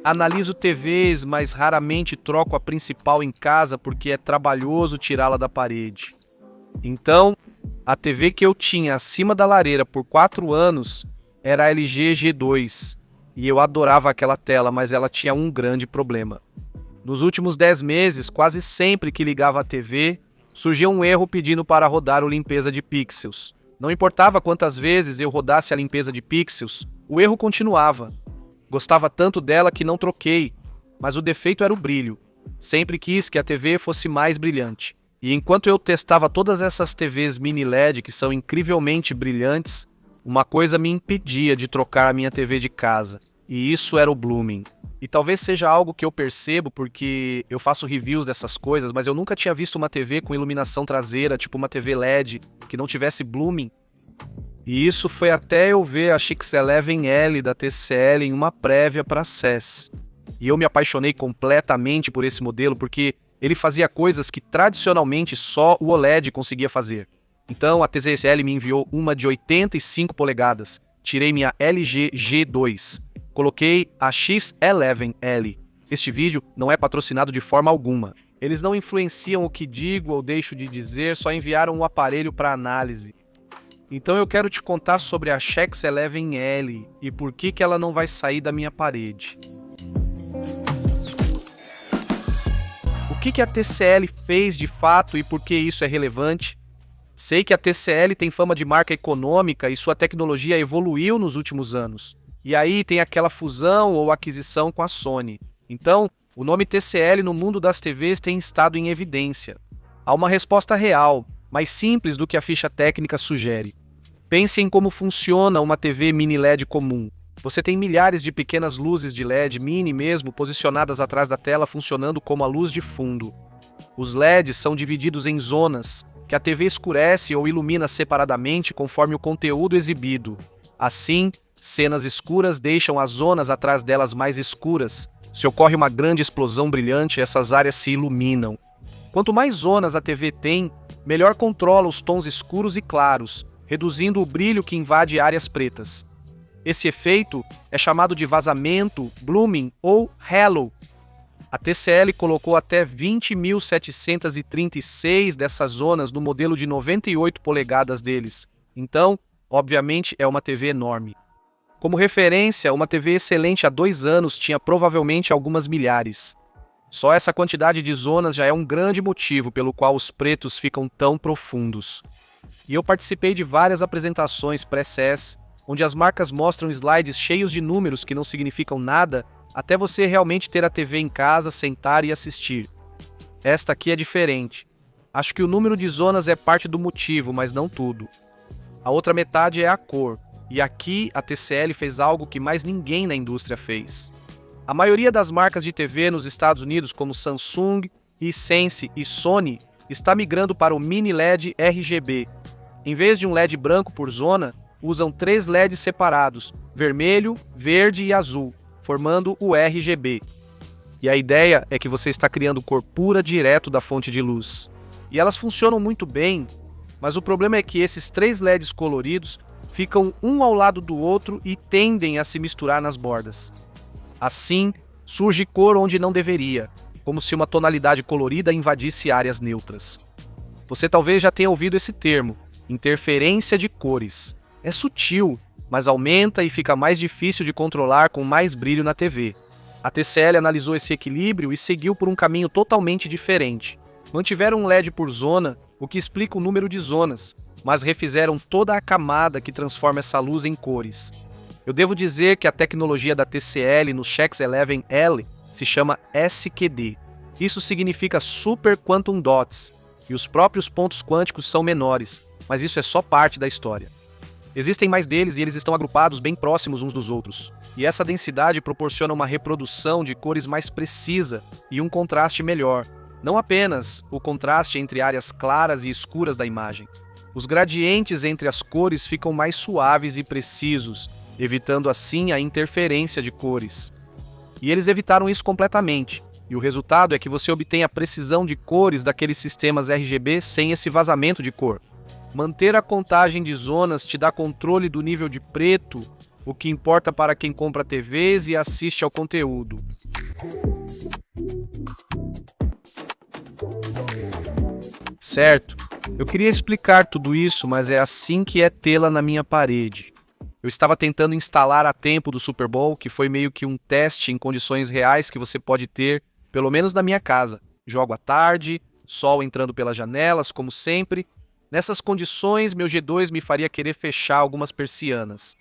Analiso TVs, mas raramente troco a principal em casa porque é trabalhoso tirá-la da parede. Então, a TV que eu tinha acima da lareira por 4 anos era a LG G2, e eu adorava aquela tela, mas ela tinha um grande problema. Nos últimos 10 meses, quase sempre que ligava a TV, surgia um erro pedindo para rodar o limpeza de pixels. Não importava quantas vezes eu rodasse a limpeza de pixels, o erro continuava. Gostava tanto dela que não troquei, mas o defeito era o brilho. Sempre quis que a TV fosse mais brilhante. E enquanto eu testava todas essas TVs mini LED que são incrivelmente brilhantes, uma coisa me impedia de trocar a minha TV de casa. E isso era o blooming. E talvez seja algo que eu percebo porque eu faço reviews dessas coisas, mas eu nunca tinha visto uma TV com iluminação traseira, tipo uma TV LED, que não tivesse blooming. E isso foi até eu ver a X11L da TCL em uma prévia para a CES. E eu me apaixonei completamente por esse modelo porque ele fazia coisas que tradicionalmente só o OLED conseguia fazer. Então a TCL me enviou uma de 85 polegadas. Tirei minha LG G2. Coloquei a X11L. Este vídeo não é patrocinado de forma alguma. Eles não influenciam o que digo ou deixo de dizer, só enviaram o aparelho para análise. Então eu quero te contar sobre a X11L e por que ela não vai sair da minha parede. O que a TCL fez de fato e por que isso é relevante? Sei que a TCL tem fama de marca econômica e sua tecnologia evoluiu nos últimos anos. E aí tem aquela fusão ou aquisição com a Sony. Então, o nome TCL no mundo das TVs tem estado em evidência. Há uma resposta real, mais simples do que a ficha técnica sugere. Pense em como funciona uma TV mini LED comum. Você tem milhares de pequenas luzes de LED mini mesmo posicionadas atrás da tela funcionando como a luz de fundo. Os LEDs são divididos em zonas, que a TV escurece ou ilumina separadamente conforme o conteúdo exibido. Assim, cenas escuras deixam as zonas atrás delas mais escuras. Se ocorre uma grande explosão brilhante, essas áreas se iluminam. Quanto mais zonas a TV tem, melhor controla os tons escuros e claros, reduzindo o brilho que invade áreas pretas. Esse efeito é chamado de vazamento, blooming ou halo. A TCL colocou até 20.736 dessas zonas no modelo de 98 polegadas deles. Então, obviamente, é uma TV enorme. Como referência, uma TV excelente há 2 anos tinha provavelmente algumas milhares. Só essa quantidade de zonas já é um grande motivo pelo qual os pretos ficam tão profundos. E eu participei de várias apresentações pré-CES, onde as marcas mostram slides cheios de números que não significam nada, até você realmente ter a TV em casa, sentar e assistir. Esta aqui é diferente. Acho que o número de zonas é parte do motivo, mas não tudo. A outra metade é a cor, e aqui a TCL fez algo que mais ninguém na indústria fez. A maioria das marcas de TV nos Estados Unidos, como Samsung, Hisense e Sony, está migrando para o mini LED RGB. Em vez de um LED branco por zona, usam 3 LEDs separados, vermelho, verde e azul, formando o RGB. E a ideia é que você está criando cor pura direto da fonte de luz. E elas funcionam muito bem, mas o problema é que esses 3 LEDs coloridos ficam um ao lado do outro e tendem a se misturar nas bordas. Assim, surge cor onde não deveria, como se uma tonalidade colorida invadisse áreas neutras. Você talvez já tenha ouvido esse termo, interferência de cores. É sutil, mas aumenta e fica mais difícil de controlar com mais brilho na TV. A TCL analisou esse equilíbrio e seguiu por um caminho totalmente diferente. Mantiveram um LED por zona, o que explica o número de zonas, mas refizeram toda a camada que transforma essa luz em cores. Eu devo dizer que a tecnologia da TCL no X11L se chama SQD. Isso significa Super Quantum Dots, e os próprios pontos quânticos são menores, mas isso é só parte da história. Existem mais deles e eles estão agrupados bem próximos uns dos outros. E essa densidade proporciona uma reprodução de cores mais precisa e um contraste melhor. Não apenas o contraste entre áreas claras e escuras da imagem. Os gradientes entre as cores ficam mais suaves e precisos, evitando assim a interferência de cores. E eles evitaram isso completamente. E o resultado é que você obtém a precisão de cores daqueles sistemas RGB sem esse vazamento de cor. Manter a contagem de zonas te dá controle do nível de preto o que importa para quem compra TVs e assiste ao conteúdo. Certo, eu queria explicar tudo isso, mas é assim que é tê-la na minha parede. Eu estava tentando instalar a tempo do Super Bowl, que foi meio que um teste em condições reais que você pode ter, pelo menos na minha casa. Jogo à tarde, sol entrando pelas janelas, como sempre. Nessas condições, meu G2 me faria querer fechar algumas persianas.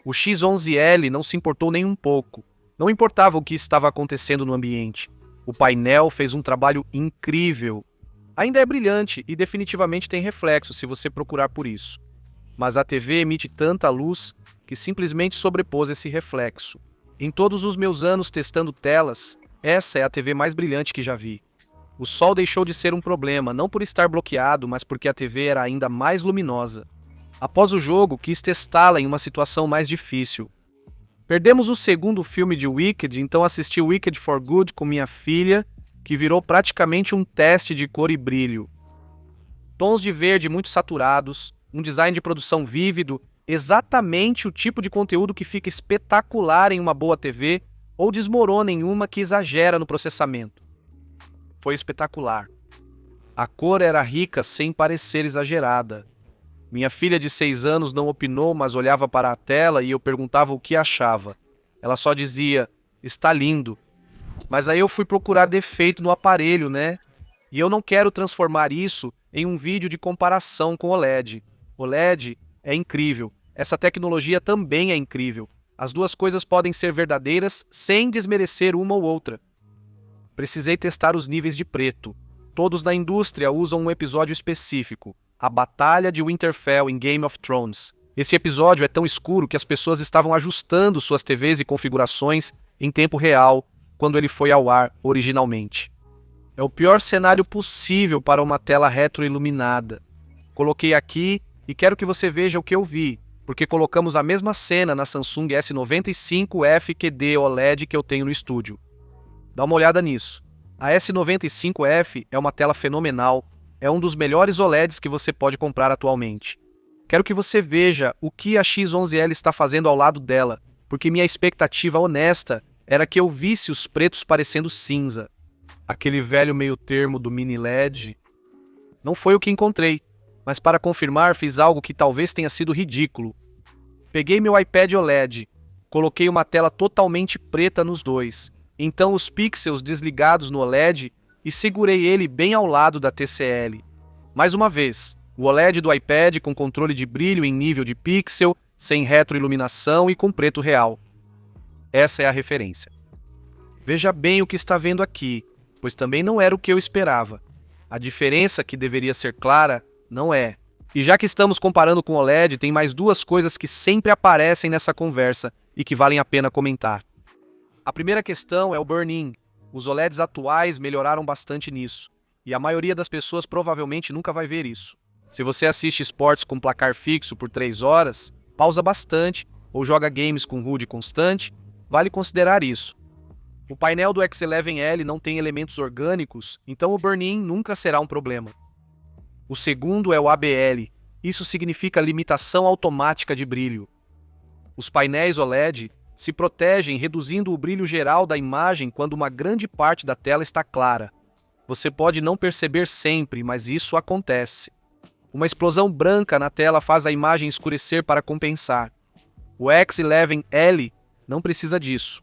O X11L não se importou nem um pouco. Não importava o que estava acontecendo no ambiente. O painel fez um trabalho incrível. Ainda é brilhante e definitivamente tem reflexo se você procurar por isso. Mas a TV emite tanta luz que simplesmente sobrepôs esse reflexo. Em todos os meus anos testando telas, essa é a TV mais brilhante que já vi. O sol deixou de ser um problema, não por estar bloqueado, mas porque a TV era ainda mais luminosa. Após o jogo, quis testá-la em uma situação mais difícil. Perdemos o segundo filme de Wicked, então assisti Wicked for Good com minha filha, que virou praticamente um teste de cor e brilho. Tons de verde muito saturados, um design de produção vívido, exatamente o tipo de conteúdo que fica espetacular em uma boa TV ou desmorona em uma que exagera no processamento. Foi espetacular. A cor era rica sem parecer exagerada. Minha filha de 6 anos não opinou, mas olhava para a tela e eu perguntava o que achava. Ela só dizia, está lindo. Mas aí eu fui procurar defeito no aparelho, né? E eu não quero transformar isso em um vídeo de comparação com OLED. OLED é incrível. Essa tecnologia também é incrível. As duas coisas podem ser verdadeiras sem desmerecer uma ou outra. Precisei testar os níveis de preto. Todos na indústria usam um episódio específico. A Batalha de Winterfell em Game of Thrones. Esse episódio é tão escuro que as pessoas estavam ajustando suas TVs e configurações em tempo real quando ele foi ao ar originalmente. É o pior cenário possível para uma tela retroiluminada. Coloquei aqui e quero que você veja o que eu vi, porque colocamos a mesma cena na Samsung S95F QD OLED que eu tenho no estúdio. Dá uma olhada nisso. A S95F é uma tela fenomenal, é um dos melhores OLEDs que você pode comprar atualmente. Quero que você veja o que a X11L está fazendo ao lado dela, porque minha expectativa honesta era que eu visse os pretos parecendo cinza. Aquele velho meio termo do mini LED. Não foi o que encontrei, mas para confirmar fiz algo que talvez tenha sido ridículo. Peguei meu iPad OLED, coloquei uma tela totalmente preta nos dois, então os pixels desligados no OLED e segurei ele bem ao lado da TCL. Mais uma vez, o OLED do iPad com controle de brilho em nível de pixel, sem retroiluminação e com preto real. Essa é a referência. Veja bem o que está vendo aqui, pois também não era o que eu esperava. A diferença, que deveria ser clara, não é. E já que estamos comparando com OLED, tem mais duas coisas que sempre aparecem nessa conversa e que valem a pena comentar. A primeira questão é o burn-in. Os OLEDs atuais melhoraram bastante nisso, e a maioria das pessoas provavelmente nunca vai ver isso. Se você assiste esportes com placar fixo por 3 horas, pausa bastante, ou joga games com HUD constante, vale considerar isso. O painel do X11L não tem elementos orgânicos, então o burn-in nunca será um problema. O segundo é o ABL. Isso significa limitação automática de brilho. Os painéis OLED se protegem reduzindo o brilho geral da imagem quando uma grande parte da tela está clara. Você pode não perceber sempre, mas isso acontece. Uma explosão branca na tela faz a imagem escurecer para compensar. O X11L não precisa disso.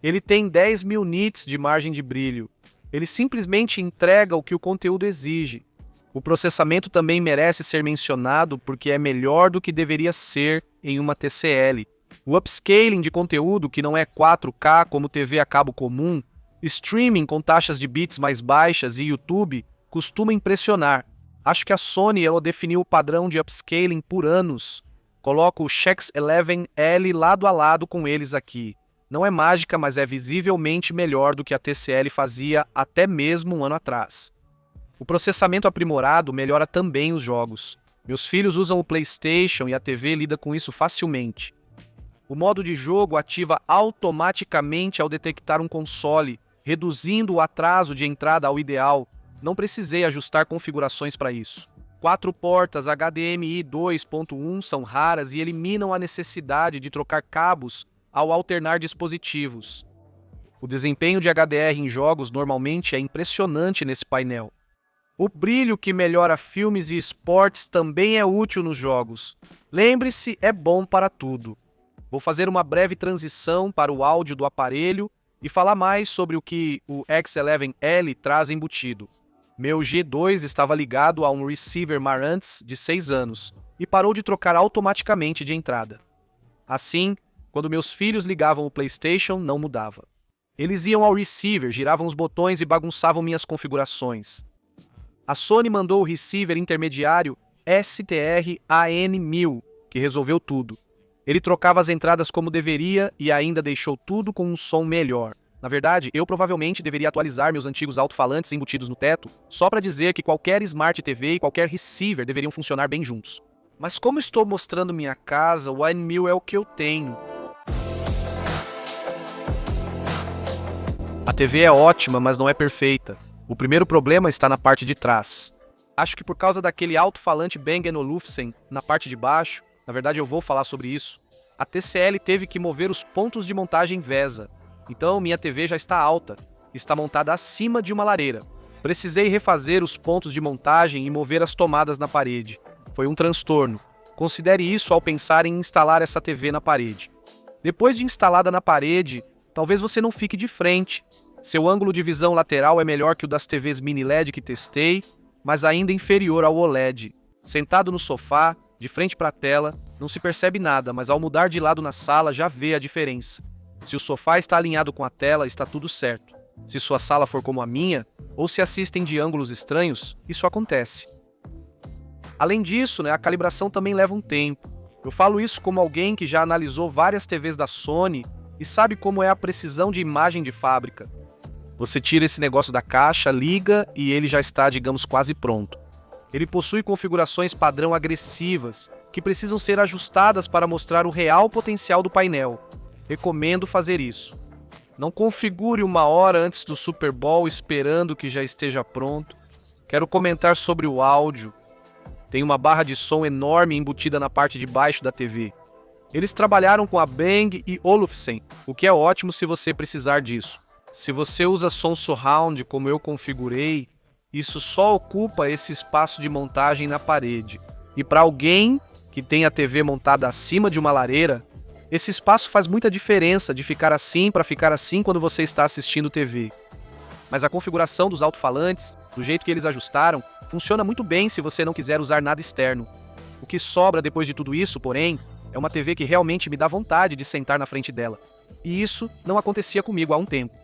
Ele tem 10.000 nits de margem de brilho. Ele simplesmente entrega o que o conteúdo exige. O processamento também merece ser mencionado porque é melhor do que deveria ser em uma TCL. O upscaling de conteúdo, que não é 4K como TV a cabo comum, streaming com taxas de bits mais baixas e YouTube, costuma impressionar. Acho que a Sony definiu o padrão de upscaling por anos. Coloco o X11L lado a lado com eles aqui. Não é mágica, mas é visivelmente melhor do que a TCL fazia até mesmo um ano atrás. O processamento aprimorado melhora também os jogos. Meus filhos usam o PlayStation e a TV lida com isso facilmente. O modo de jogo ativa automaticamente ao detectar um console, reduzindo o atraso de entrada ao ideal. Não precisei ajustar configurações para isso. 4 portas HDMI 2.1 são raras e eliminam a necessidade de trocar cabos ao alternar dispositivos. O desempenho de HDR em jogos normalmente é impressionante nesse painel. O brilho que melhora filmes e esportes também é útil nos jogos. Lembre-se, é bom para tudo. Vou fazer uma breve transição para o áudio do aparelho e falar mais sobre o que o X11L traz embutido. Meu G2 estava ligado a um receiver Marantz de 6 anos e parou de trocar automaticamente de entrada. Assim, quando meus filhos ligavam o PlayStation, não mudava. Eles iam ao receiver, giravam os botões e bagunçavam minhas configurações. A Sony mandou o receiver intermediário STR-AN1000, que resolveu tudo. Ele trocava as entradas como deveria e ainda deixou tudo com um som melhor. Na verdade, eu provavelmente deveria atualizar meus antigos alto-falantes embutidos no teto, só para dizer que qualquer Smart TV e qualquer receiver deveriam funcionar bem juntos. Mas como estou mostrando minha casa, o AN1000 é o que eu tenho. A TV é ótima, mas não é perfeita. O primeiro problema está na parte de trás. Acho que por causa daquele alto-falante Bang & Olufsen na parte de baixo, na verdade eu vou falar sobre isso, a TCL teve que mover os pontos de montagem VESA. Então minha TV já está alta, está montada acima de uma lareira. Precisei refazer os pontos de montagem e mover as tomadas na parede. Foi um transtorno. Considere isso ao pensar em instalar essa TV na parede. Depois de instalada na parede, talvez você não fique de frente. Seu ângulo de visão lateral é melhor que o das TVs mini LED que testei, mas ainda inferior ao OLED. Sentado no sofá, de frente para a tela, não se percebe nada, mas ao mudar de lado na sala já vê a diferença. Se o sofá está alinhado com a tela, está tudo certo. Se sua sala for como a minha, ou se assistem de ângulos estranhos, isso acontece. Além disso, a calibração também leva um tempo. Eu falo isso como alguém que já analisou várias TVs da Sony e sabe como é a precisão de imagem de fábrica. Você tira esse negócio da caixa, liga e ele já está, digamos, quase pronto. Ele possui configurações padrão agressivas, que precisam ser ajustadas para mostrar o real potencial do painel. Recomendo fazer isso. Não configure 1 hora antes do Super Bowl esperando que já esteja pronto. Quero comentar sobre o áudio. Tem uma barra de som enorme embutida na parte de baixo da TV. Eles trabalharam com a Bang & Olufsen, o que é ótimo se você precisar disso. Se você usa som surround como eu configurei, isso só ocupa esse espaço de montagem na parede. E para alguém que tem a TV montada acima de uma lareira, esse espaço faz muita diferença de ficar assim para ficar assim quando você está assistindo TV. Mas a configuração dos alto-falantes, do jeito que eles ajustaram, funciona muito bem se você não quiser usar nada externo. O que sobra depois de tudo isso, porém, é uma TV que realmente me dá vontade de sentar na frente dela. E isso não acontecia comigo há um tempo.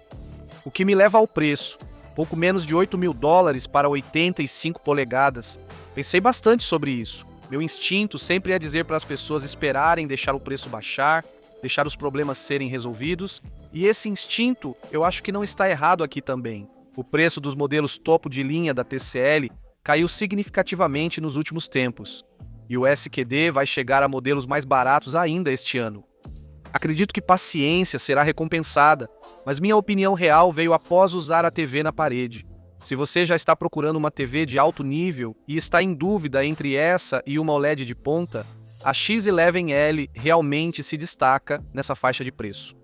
O que me leva ao preço, pouco menos de $8.000 para 85 polegadas. Pensei bastante sobre isso. Meu instinto sempre é dizer para as pessoas esperarem deixar o preço baixar, deixar os problemas serem resolvidos, e esse instinto eu acho que não está errado aqui também. O preço dos modelos topo de linha da TCL caiu significativamente nos últimos tempos, e o SQD vai chegar a modelos mais baratos ainda este ano. Acredito que paciência será recompensada, mas minha opinião real veio após usar a TV na parede. Se você já está procurando uma TV de alto nível e está em dúvida entre essa e uma OLED de ponta, a X11L realmente se destaca nessa faixa de preço.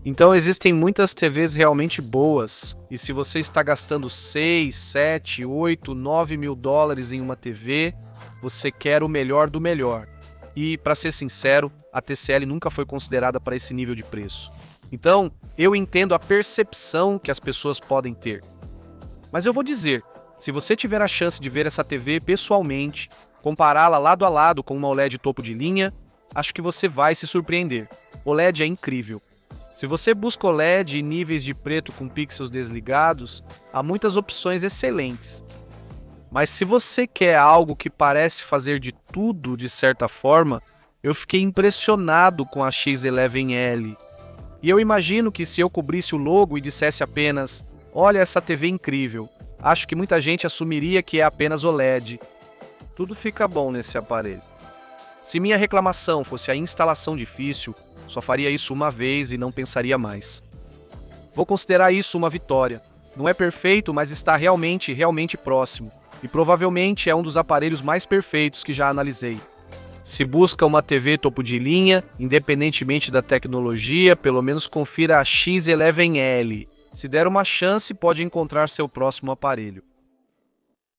Então existem muitas TVs realmente boas, e se você está gastando 6, 7, 8, 9 mil dólares em uma TV, você quer o melhor do melhor. E, para ser sincero, a TCL nunca foi considerada para esse nível de preço. Então, eu entendo a percepção que as pessoas podem ter. Mas eu vou dizer, se você tiver a chance de ver essa TV pessoalmente, compará-la lado a lado com uma OLED topo de linha, acho que você vai se surpreender. OLED é incrível. Se você busca OLED e níveis de preto com pixels desligados, há muitas opções excelentes. Mas se você quer algo que parece fazer de tudo de certa forma, eu fiquei impressionado com a X11L. E eu imagino que se eu cobrisse o logo e dissesse apenas "Olha essa TV incrível", acho que muita gente assumiria que é apenas OLED. Tudo fica bom nesse aparelho. Se minha reclamação fosse a instalação difícil, só faria isso uma vez e não pensaria mais. Vou considerar isso uma vitória. Não é perfeito, mas está realmente próximo. e provavelmente é um dos aparelhos mais perfeitos que já analisei. Se busca uma TV topo de linha, independentemente da tecnologia, pelo menos confira a X11L. Se der uma chance, pode encontrar seu próximo aparelho.